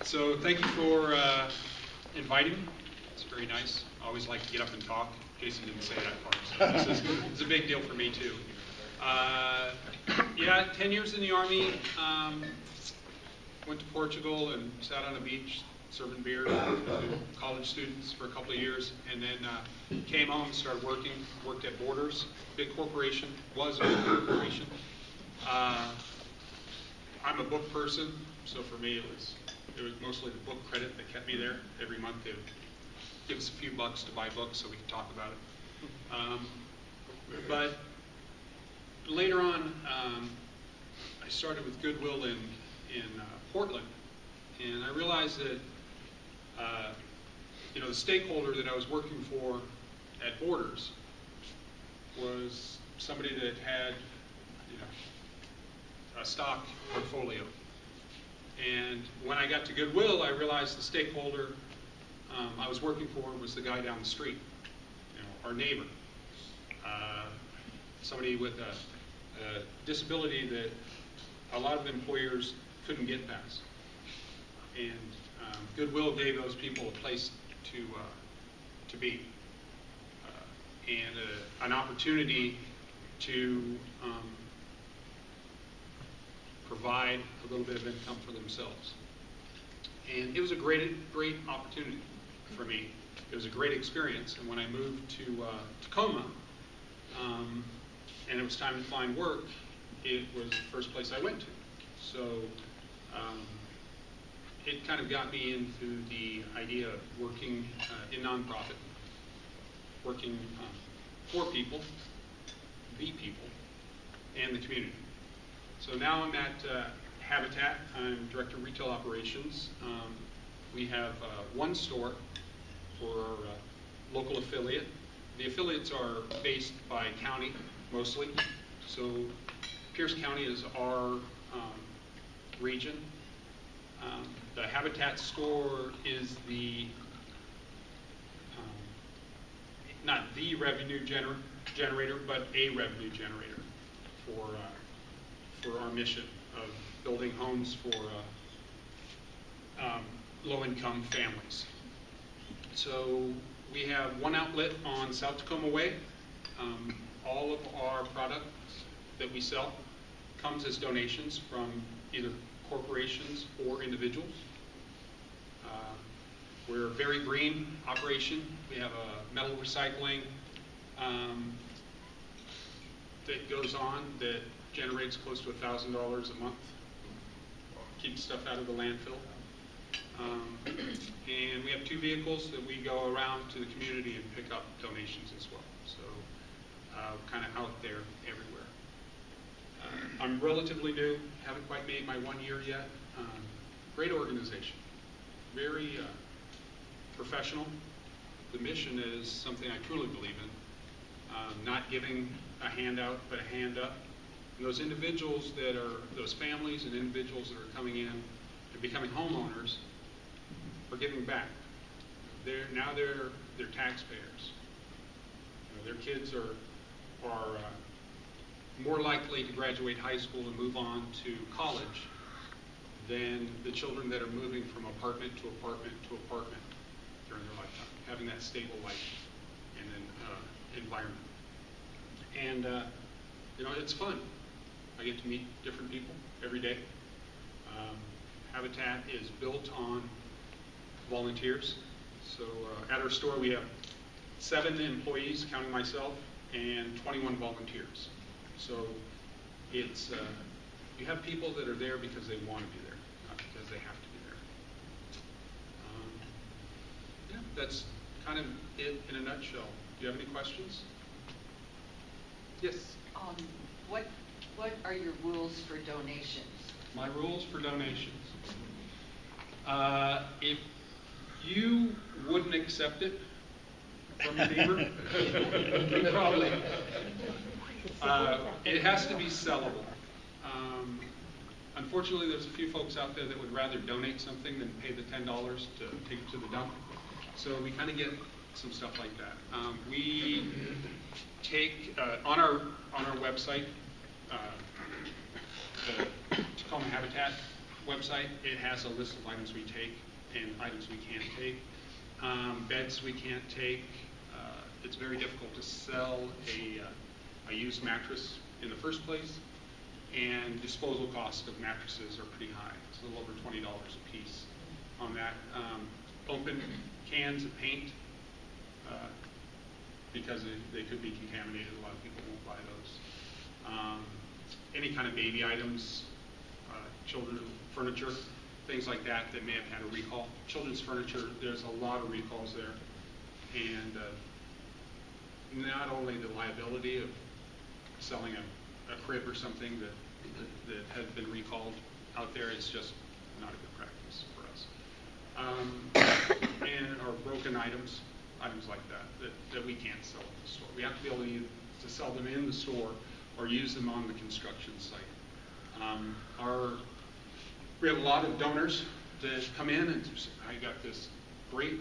So thank you for inviting me. It's very nice. I always like to get up and talk. Jason didn't say that part, so it's a big deal for me too. Yeah, 10 years in the Army. Went to Portugal and sat on a beach serving beer to college students for a couple of years, and then came home, started working, worked at Borders, big corporation, was a big corporation. I'm a book person, so for me it was mostly the book credit that kept me there. Every month they would give us a few bucks to buy books so we could talk about it. But later on, I started with Goodwill in Portland, and I realized that the stakeholder that I was working for at Borders was somebody that had a stock portfolio. And when I got to Goodwill, I realized the stakeholder I was working for was the guy down the street, our neighbor, somebody with a disability that a lot of employers couldn't get past. And Goodwill gave those people a place to be, and an opportunity to provide a little bit of income for themselves. And it was a great opportunity for me. It was a great experience. And when I moved to Tacoma, and it was time to find work, it was the first place I went to. So it kind of got me into the idea of working in nonprofit, working for people, the people, and the community. So now I'm at Habitat. I'm Director of Retail Operations. We have one store for our local affiliate. The affiliates are based by county, mostly. So Pierce County is our region. The Habitat store is not the revenue generator, but a revenue generator for our mission of building homes for low-income families. So we have one outlet on South Tacoma Way. All of our products that we sell comes as donations from either corporations or individuals. We're a very green operation. We have a metal recycling that goes on that generates close to $1,000 a month, keeps stuff out of the landfill. And we have 2 vehicles that we go around to the community and pick up donations as well. So kind of out there everywhere. I'm relatively new, haven't quite made my 1 year yet. Great organization, very professional. The mission is something I truly believe in. Not giving a handout, but a hand up. And those individuals those families and individuals that are coming in and becoming homeowners are giving back. They're taxpayers. Their kids are more likely to graduate high school and move on to college than the children that are moving from apartment to apartment to apartment during their lifetime, having that stable life and environment. And it's fun. I get to meet different people every day. Habitat is built on volunteers. So at our store we have 7 employees, counting myself, and 21 volunteers. So it's you have people that are there because they want to be there, not because they have to be there. Yeah, that's kind of it in a nutshell. Do you have any questions? Yes. What are your rules for donations? My rules for donations. If you wouldn't accept it from your neighbor, probably. It has to be sellable. Unfortunately, there's a few folks out there that would rather donate something than pay the $10 to take it to the dump. So we kind of get some stuff like that. We take on our website, the Tacoma Habitat website, it has a list of items we take and items we can't take. Beds we can't take. It's very difficult to sell a used mattress in the first place, and disposal costs of mattresses are pretty high. It's a little over $20 a piece on that. Open cans of paint, because they could be contaminated. A lot of people won't buy those. Any kind of baby items, children's furniture, things like that that may have had a recall. Children's furniture, there's a lot of recalls there. And not only the liability of selling a crib or something that has been recalled out there, it's just not a good practice for us. And our broken items like that we can't sell in the store. We have to be able to sell them in the store or use them on the construction site. We have a lot of donors that come in and say, I got this great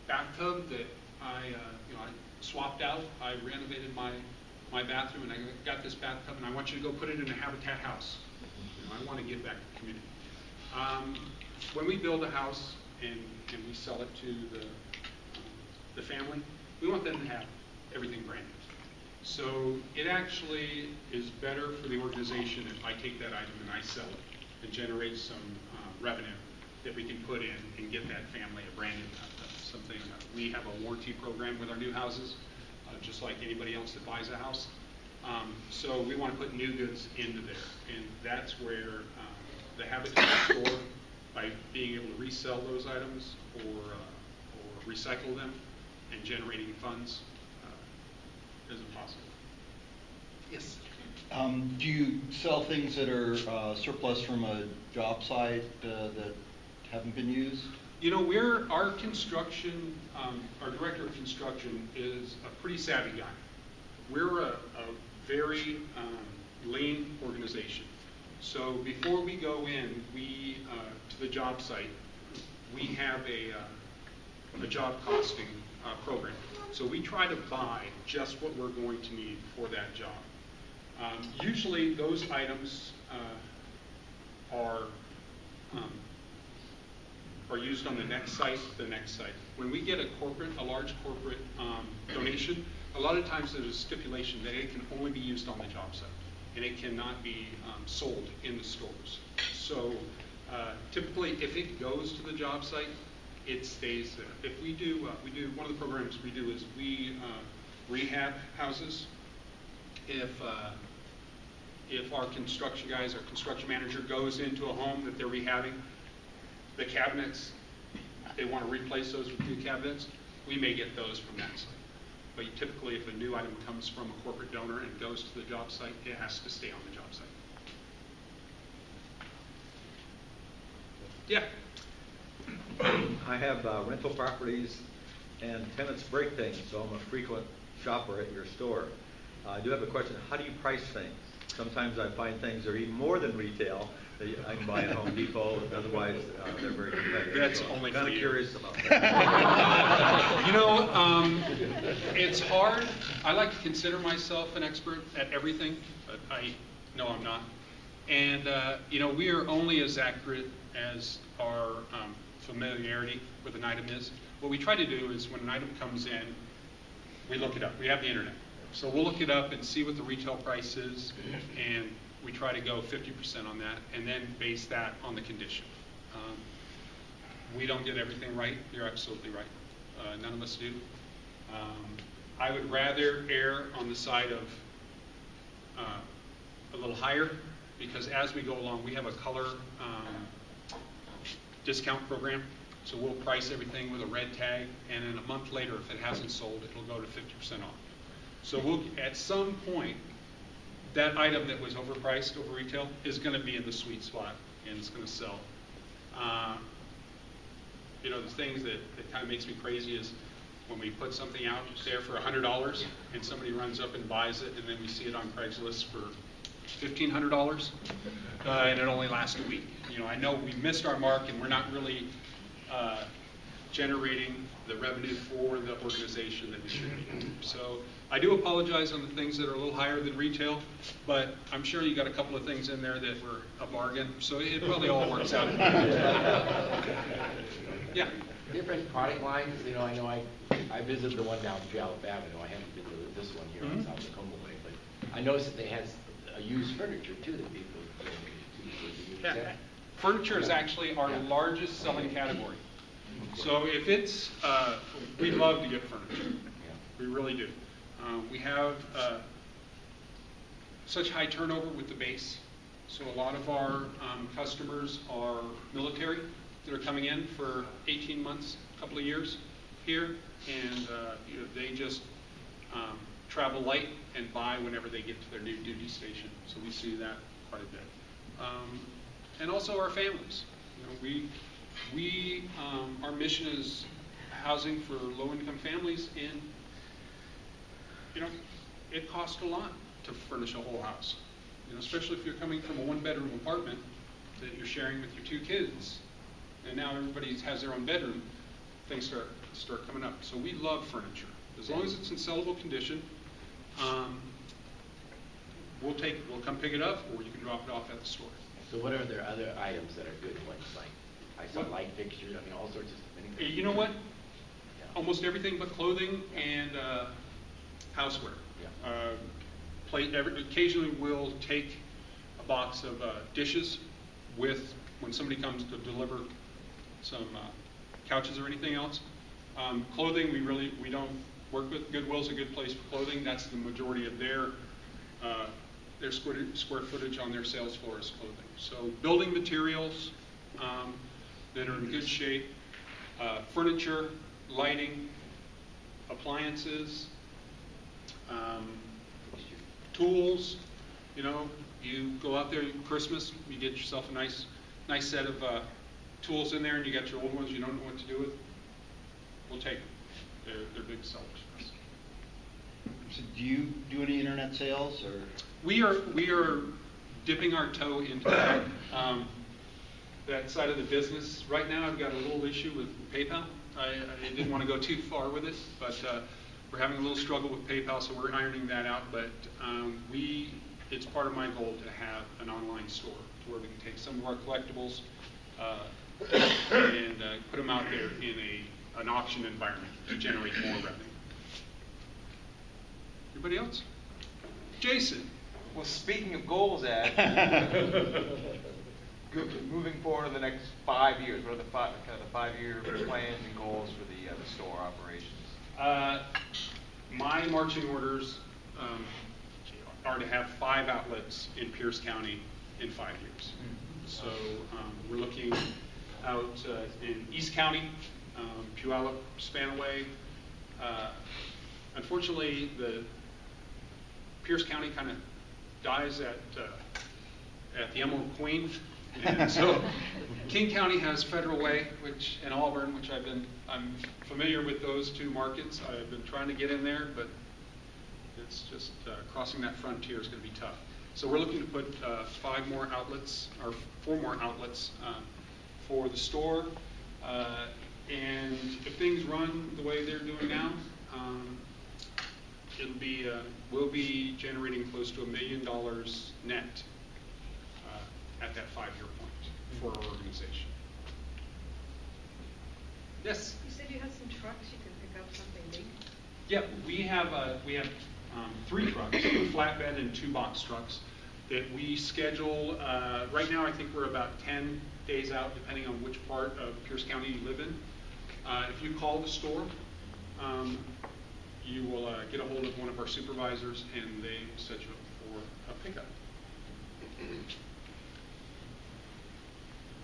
bathtub that I swapped out. I renovated my bathroom, and I got this bathtub, and I want you to go put it in a Habitat house. I want to give back to the community. When we build a house and we sell it to the family, we want them to have everything brand new. So it actually is better for the organization if I take that item and I sell it and generate some revenue that we can put in and get that family a brand new something. We have a warranty program with our new houses, just like anybody else that buys a house. So we want to put new goods into there, and that's where the Habitat store, by being able to resell those items or recycle them and generating funds, isn't possible. Yes. Do you sell things that are surplus from a job site that haven't been used? You know, our construction, our director of construction is a pretty savvy guy. We're a very lean organization. So before we go in, to the job site, we have a job costing program. So we try to buy just what we're going to need for that job. Usually those items are used on the next site. When we get a large corporate donation, a lot of times there's a stipulation that it can only be used on the job site, and it cannot be sold in the stores. So typically, if it goes to the job site, it stays there. If we do one of the programs we do is we rehab houses. If our construction guys, our construction manager goes into a home that they're rehabbing, the cabinets, they want to replace those with new cabinets, we may get those from that site. But typically, if a new item comes from a corporate donor and goes to the job site, it has to stay on the job site. Yeah. I have rental properties, and tenants break things, so I'm a frequent shopper at your store. I do have a question. How do you price things? Sometimes I find things that are even more than retail that I can buy at Home Depot. Otherwise, they're very competitive. That's so only kind for of you. Curious about that. You know, it's hard. I like to consider myself an expert at everything, but I know I'm not. And you know, we are only as accurate as our familiarity with an item is. What we try to do is when an item comes in, we look it up. We have the internet. So we'll look it up and see what the retail price is, and we try to go 50% on that, and then base that on the condition. We don't get everything right. You're absolutely right. None of us do. I would rather err on the side of a little higher, because as we go along, we have a color discount program. So we'll price everything with a red tag, and then a month later, if it hasn't sold, it'll go to 50% off. So we'll, at some point, that item that was overpriced over retail is going to be in the sweet spot, and it's going to sell. You know, the things that kind of makes me crazy is when we put something out there for $100, and somebody runs up and buys it, and then we see it on Craigslist for $1,500, and it only lasts a week. You know, I know we missed our mark, and we're not really generating the revenue for the organization that we should be. So I do apologize on the things that are a little higher than retail, but I'm sure you got a couple of things in there that were a bargain, so it probably all works out. Yeah. Different product lines, you know, I visited the one down Jalop Avenue. I haven't visited this one here on South Tacoma Way, but I noticed that they had used furniture too that people use. Yeah. Furniture is actually our largest selling category. So if it's, we love to get furniture. We really do. We have such high turnover with the base. So a lot of our customers are military that are coming in for 18 months, a couple of years here, and you know, they just travel light and buy whenever they get to their new duty station. So we see that quite a bit. And also our families. You know, our mission is housing for low-income families, and you know, it costs a lot to furnish a whole house. You know, especially if you're coming from a one-bedroom apartment that you're sharing with your 2 kids, and now everybody has their own bedroom. Things start coming up. So we love furniture. As long as it's in sellable condition, we'll come pick it up, or you can drop it off at the store. So what are there other items that are good ones? Like I saw light fixtures. I mean, all sorts of things. You know what? Yeah. Almost everything but clothing and houseware. Yeah. Occasionally we'll take a box of dishes with when somebody comes to deliver some couches or anything else. Clothing, we don't work with. Goodwill's a good place for clothing. That's the majority of their square footage on their sales floor is clothing. So building materials that are in good shape, furniture, lighting, appliances, tools. You know, you go out there at Christmas, you get yourself a nice set of tools in there, and you got your old ones you don't know what to do with. We'll take them. They're big sellers for us. So do you do any internet sales, or? We are dipping our toe into that side of the business. Right now, I've got a little issue with PayPal. I didn't want to go too far with it, but we're having a little struggle with PayPal, so we're ironing that out. But it's part of my goal to have an online store to where we can take some of our collectibles and put them out there in an auction environment to generate more revenue. Anybody else? Jason. Well, speaking of goals, Ed, moving forward in the next 5 years, what are the 5-year plans and goals for the store operations? My marching orders are to have 5 outlets in Pierce County in 5 years. So we're looking out in East County, Puyallup, Spanaway. Unfortunately, the Pierce County kind of dies at the Emerald Queen, and so King County has Federal Way, and Auburn, which I'm familiar with those 2 markets. I've been trying to get in there, but it's just crossing that frontier is going to be tough. So we're looking to put 5 more outlets or 4 more outlets for the store, and if things run the way they're doing now, we'll be generating close to $1 million net at that 5-year point for our organization. Yes. You said you had some trucks. You could pick up something big. Yeah, we have 3 trucks, 2 flatbed and 2 box trucks that we schedule. Right now, I think we're about 10 days out, depending on which part of Pierce County you live in. If you call the store, you will get a hold of one of our supervisors, and they set you up for a pickup.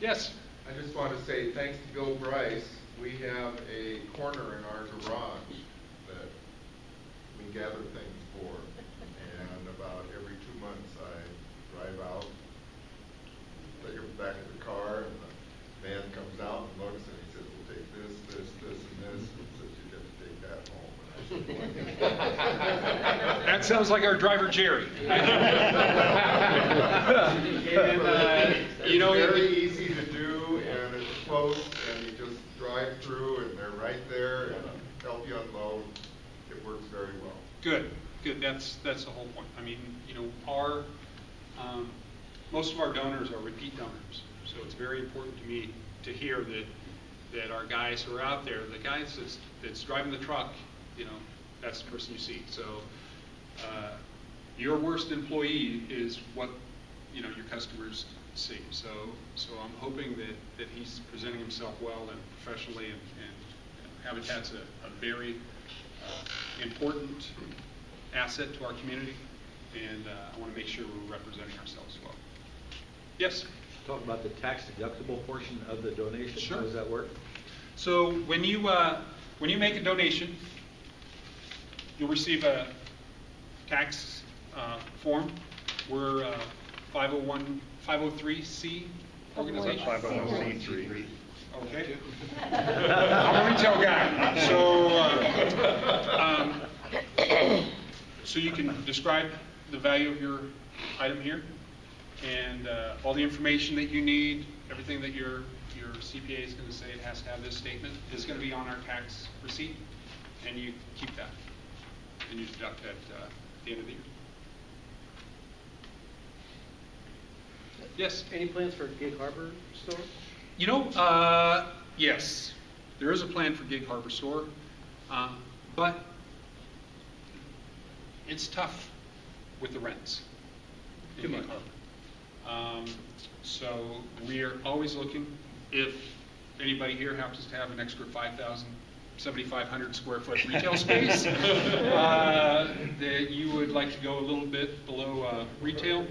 Yes? I just want to say thanks to Bill Bryce, we have a corner in our garage that we gather things for. And about every 2 months I drive out, take it back in the car, and the man comes out and looks, and he says, we'll take this, this, this, and this, and says, you get to take that home. That sounds like our driver, Jerry. And, you know, it's very easy to do, and it's close unload, and you just drive through, and they're right there and help you unload. It works very well. Good, good. That's the whole point. I mean, you know, our most of our donors are repeat donors, so it's very important to me to hear that our guys who are out there, the guys that's driving the truck, you know, that's the person you see. So your worst employee is what, you know, your customers see. So I'm hoping that he's presenting himself well and professionally, and Habitat's a very important asset to our community, and I want to make sure we're representing ourselves well. Yes? Talk about the tax deductible portion of the donation. Sure. How does that work? So when you make a donation, you'll receive a tax form. We're 503C organization. 501c3. Okay. I'm a retail guy. So you can describe the value of your item here, and all the information that you need, everything that your CPA is going to say it has to have this statement is going to be on our tax receipt, and you keep that, and you deduct that at the end of the year. Yes? Any plans for Gig Harbor store? You know, yes, there is a plan for Gig Harbor store, but it's tough with the rents in Gig Harbor. So we are always looking. If anybody here happens to have an extra 7,500 square foot retail space that you would like to go a little bit below retail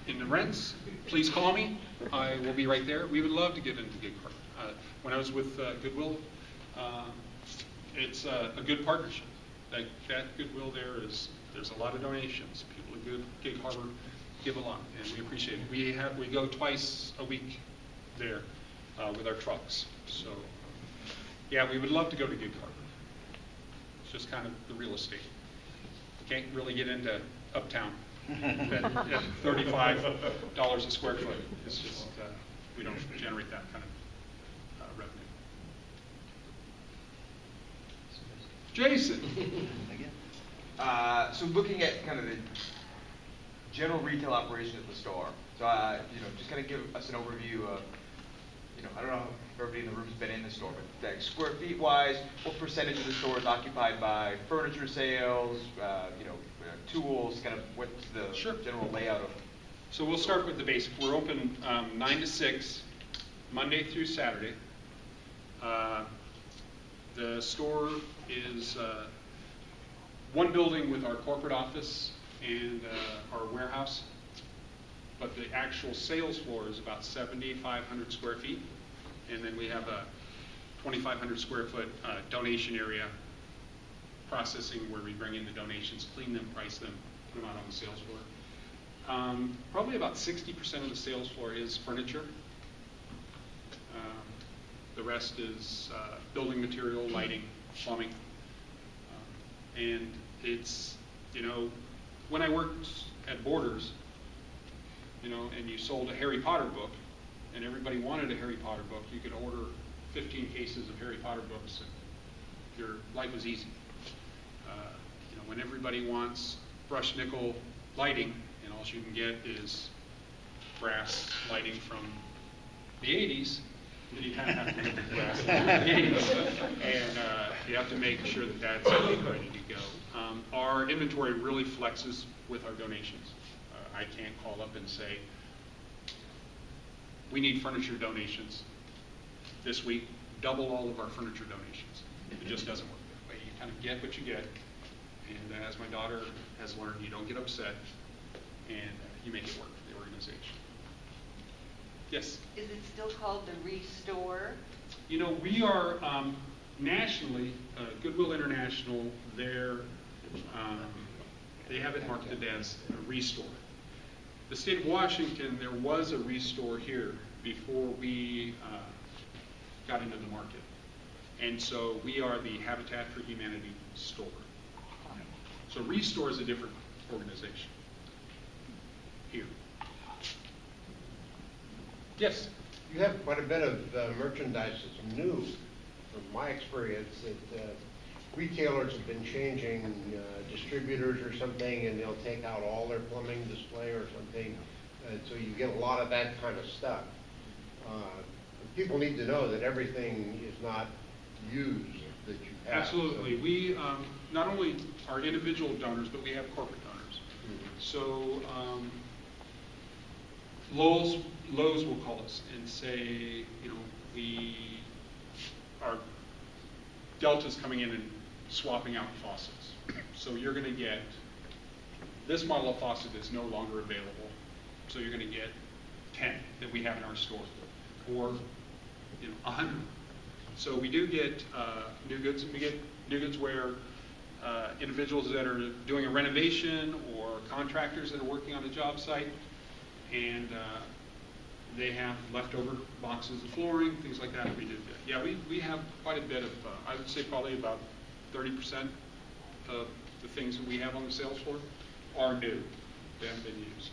in the rents, please call me. I will be right there. We would love to get into Gig Harbor. When I was with Goodwill, it's a good partnership. That Goodwill there's a lot of donations. People at Gig Harbor give a lot, and we appreciate it. We go twice a week there with our trucks. So yeah, we would love to go to Gig Harbor. It's just kind of the real estate. Can't really get into uptown at $35 a square foot. It's just we don't generate that kind of revenue. Jason. So looking at kind of the general retail operation at the store, so just kind of give us an overview of, I don't know if everybody in the room's been in the store, but square feet wise, what percentage of the store is occupied by furniture sales, tools, kind of what's the general layout of? So we'll start with the basic. We're open 9 to 6, Monday through Saturday. The store is one building with our corporate office and our warehouse, but the actual sales floor is about 7,500 square feet, and then we have a 2,500 square foot donation area processing where we bring in the donations, clean them, price them, put them out on the sales floor. Probably about 60% of the sales floor is furniture. The rest is building material, lighting, plumbing. And it's, when I worked at Borders, and you sold a Harry Potter book, and everybody wanted a Harry Potter book, you could order 15 cases of Harry Potter books, and your life was easy. When everybody wants brushed nickel lighting, and all you can get is brass lighting from the 80s, then you kind of have to look at the brass from the 80s, and you have to make sure that that's ready to go. Our inventory really flexes with our donations. I can't call up and say, we need furniture donations this week, double all of our furniture donations. It just doesn't work that way. You kind of get what you get, and as my daughter has learned, you don't get upset, and you make it work for the organization. Yes? Is it still called the Restore? We are nationally, Goodwill International, they have it marketed as a Restore. The state of Washington, there was a Restore here before we got into the market. And so we are the Habitat for Humanity store. So Restore is a different organization here. Yes? You have quite a bit of merchandise that's new. From my experience, that retailers have been changing distributors or something, and they'll take out all their plumbing display or something, and so you get a lot of that kind of stuff. People need to know that everything is not used that you have. Absolutely. We not only are individual donors, but we have corporate donors. So Lowe's will call us and say, our Delta's coming in and swapping out faucets. So you're going to get this model of faucet is no longer available. So you're going to get 10 that we have in our store, or 100. So we do get new goods, and we get new goods where individuals that are doing a renovation or contractors that are working on a job site, and they have leftover boxes of flooring, things like that. We do that. Yeah, we have quite a bit of, I would say probably about 30% of the things that we have on the sales floor are new. They haven't been used.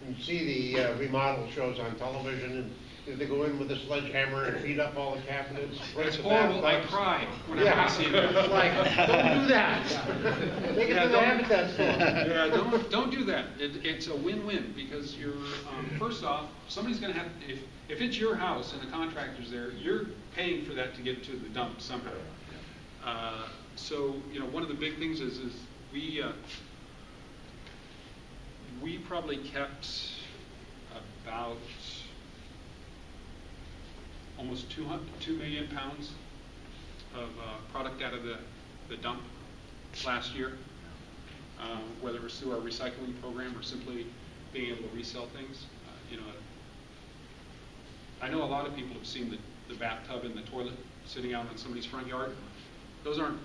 You see the remodel shows on television, and do they go in with a sledgehammer and beat up all the cabinets? It's horrible. I cry whenever I see that. It's like, don't do that. Take it to the Habitat store. Yeah, don't do that. It's a win-win, because you're first off, somebody's going to have, if it's your house and the contractor's there, you're paying for that to get to the dump somehow. So one of the big things is we probably kept about almost 2 million pounds of product out of the dump last year, whether it was through our recycling program or simply being able to resell things. I know a lot of people have seen the bathtub and the toilet sitting out in somebody's front yard. Those aren't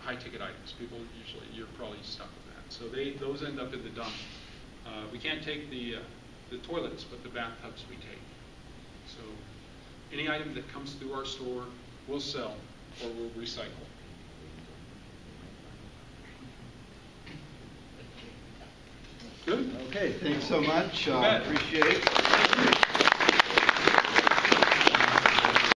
high-ticket items. People usually, you're probably stuck with that. So those end up in the dump. We can't take the toilets, but the bathtubs we take. So any item that comes through our store, we'll sell or we'll recycle. Good? Okay, thanks so much. You bet. Appreciate it.